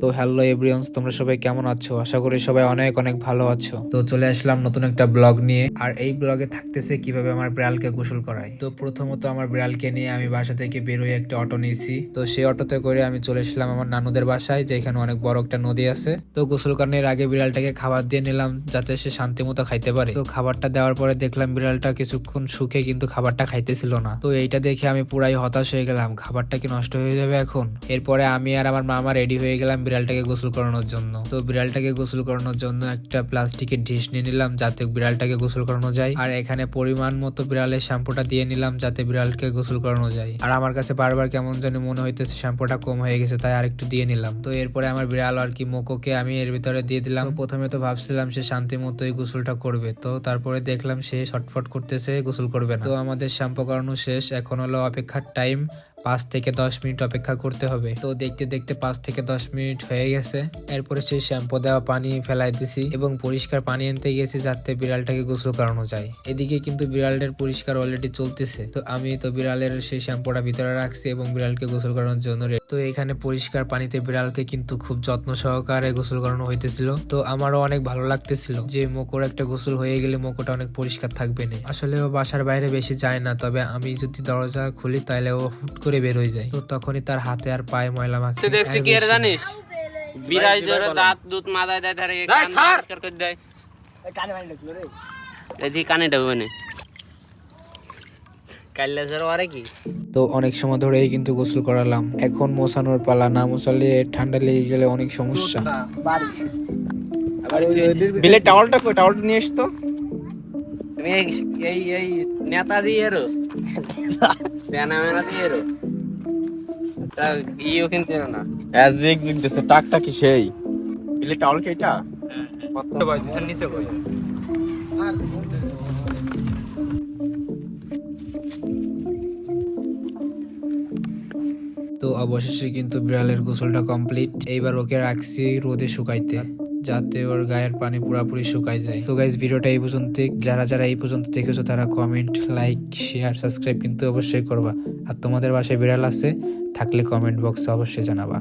তো hello everyone, তোমরা সবাই কেমন আছো? আশা করি সবাই অনেক অনেক ভালো আছো। তো চলে আসলাম নতুন একটা ব্লগ নিয়ে, আর এই ব্লগে থাকতেছে কিভাবে আমার বিড়ালকে গোসল করাই। তো প্রথমত আমার বিড়ালকে নিয়ে আমি বাসা থেকে বেরোয় একটা অটো নিয়েছি। তো সেই অটোতে করে আমি চলে আসলাম আমার নানুদের বাসায়, যেখানে অনেক বড় একটা নদী আছে। তো গোসল করানোর আগে বিড়ালটাকে খাবার দিয়ে নিলাম, যাতে সে শান্তি মতো খাইতে পারে। তো খাবারটা দেওয়ার পরে দেখলাম বিড়ালটা কিছুক্ষণ শুকে কিন্তু খাবারটা খাইতেছিল না। তো এইটা দেখে আমি পুরাই হতাশ হয়ে গেলাম, খাবারটা কি নষ্ট হয়ে যাবে এখন? এরপরে আমি আর আমার মামা রেডি হয়ে গেলাম বিড়ালটাকে গোসল করানোর জন্য। তো বিড়ালটাকে গোসল করানোর জন্য একটা প্লাস্টিকের ডিশ নিয়ে নিলাম, যাতে বিড়ালটাকে গোসল করানো যায়। আর এখানে পরিমাণ মতো বিড়ালের শ্যাম্পুটা দিয়ে নিলাম, যাতে বিড়ালকে গোসল করানো যায়। আর আমার কাছে বারবার কেমন জানি মনে হইতেছে শ্যাম্পুটা কম হয়ে গেছে, তাই আরেকটু দিয়ে নিলাম। তো এরপরে আমার বিড়াল আর কি মোকোকে আমি এর ভিতরে দিয়ে দিলাম। প্রথমে তো ভাবছিলাম সে শান্তি মতোই গোসলটা করবে, তো তারপরে দেখলাম সে ছটফট করতেছে, গোসল করবে না। তো আমাদের শ্যাম্পু করানো শেষ, এখন হলো অপেক্ষার টাইম। 5 থেকে 10 মিনিট অপেক্ষা করতে হবে। তো দেখতে দেখতে 5 থেকে 10 মিনিট হয়ে গেছে। এরপরে সেই শ্যাম্পু দেওয়া পানি ফেলাই দিছি এবং পরিষ্কার পানি আনতে গেছি, যাতে বিড়ালটাকে গোসল করানো যায়। এদিকে কিন্তু বিড়ালের পরিষ্কার অলরেডি চলতেছে। তো আমি তো বিড়ালের সেই শ্যাম্পুটা ভিতরে রাখছি এবং বিড়ালকে গোসল করানোর জন্য তো এখানে পরিষ্কার পানিতে বিড়ালকে কিন্তু খুব যত্ন সহকারে গোসল করানো হইতেছিল। তো আমারও অনেক ভালো লাগতেছিল যে মোকোর একটা গোসল হয়ে গেলে মোকোটা অনেক পরিষ্কার থাকবে না। আসলে ও বাসার বাইরে বেশি যায় না, তবে আমি যদি দরজা খুলি তাহলে ও হুট করে বের হয়ে যায়। তো তখনই তার হাতে আর পায়ে ময়লা মাখে। দেখছি কি আর জানিস, বিরাজ ধরে দাঁত দুধ মাথায় দেয়, ধারে কান করে দেয়, কানে মারি লাগলো রে, এদি কানে ঢুকবে না কাইলে ধরে আরে কি। তো অনেক সময় ধরেই কিন্তু গোসল করালাম, এখন মোছানোর পালা। না মোছালে ঠান্ডা লেগে গেলে অনেক সমস্যা। বিলে টাওয়ালটা কই, টাওয়ালটা নিয়ে আসতো। তুমি এই এই নেতা দিয়ে এরো দেনা মেনা দিয়ে এরো তা ইও কিনতে না এজ এক্সিট দিছে টাকটা কি সেই বিলে টাওয়াল কি এটা কত ভাই দিছেন নিচে কই। তো অবশেষে কিন্তু বিড়ালের গোসলটা কমপ্লিট। এইবার ওকে রাখছি রোদে শুকাইতে, যাতে ওর গায়ের পানি পুরোপুরি শুকাই যায়। সো গাইস, ভিডিওটা এই পর্যন্ত। যারা যারা এই পর্যন্ত দেখেছো তারা কমেন্ট, লাইক, শেয়ার, সাবস্ক্রাইব কিন্তু অবশ্যই করবা। আর তোমাদের বাসায় বিড়াল আছে থাকলে কমেন্ট বক্সে অবশ্যই জানাবা।